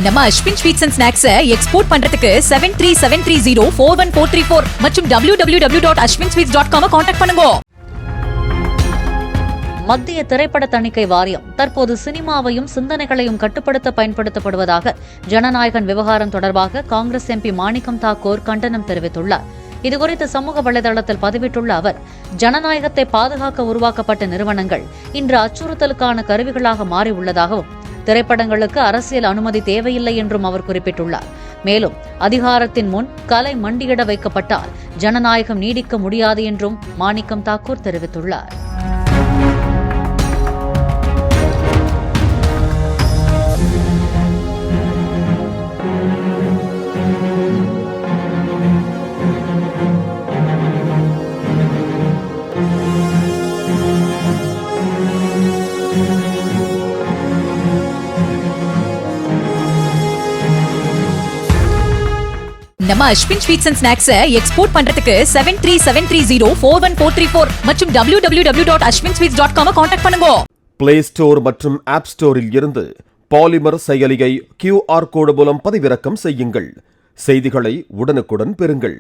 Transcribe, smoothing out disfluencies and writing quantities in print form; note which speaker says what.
Speaker 1: நம்ம Ashwin sweets and snacks export பண்றதுக்கு 7373041434 மற்றும் www.ashwinsweets.com கான்டாக்ட் பண்ணுங்க.
Speaker 2: மத்திய திரைப்பட தணிக்கை வாரியம் தற்போது சினிமாவையும் சிந்தனைகளையும் கட்டுப்படுத்த பயன்படுத்தப்படுவதாக ஜனநாயகன் விவகாரம் தொடர்பாக காங்கிரஸ் எம்பி மாணிக்கம் தாக்கூர் கண்டனம் தெரிவித்துள்ளார். இதுகுறித்து சமூக வலைதளத்தில் பதிவிட்டுள்ள அவர், ஜனநாயகத்தை பாதுகாக்க உருவாக்கப்பட்ட நிறுவனங்கள் இன்று அச்சுறுத்தலுக்கான கருவிகளாக மாறியுள்ளதாகவும், திரைப்படங்களுக்கு அரசியல் அனுமதி தேவையில்லை என்றும் அவர் குறிப்பிட்டுள்ளார். மேலும் அதிகாரத்தின் முன் கலை மண்டியிட வைக்கப்பட்டால் ஜனநாயகம் நீடிக்க முடியாது என்றும் மாணிக்கம் தாக்கூர் தெரிவித்துள்ளார்.
Speaker 1: நம்ம Ashwin sweets and snacks export பண்றதுக்கு 7373041434 மற்றும் www.ashwinsweets.com கான்டாக்ட் பண்ணுங்க.
Speaker 3: பிளே ஸ்டோர் மற்றும் ஆப் ஸ்டோரில் இருந்து பாலிமர் செயலியை QR கோடு மூலம் பதிவிறக்கம் செய்யுங்கள். செய்திகளை உடனுக்குடன் பெறுங்கள்.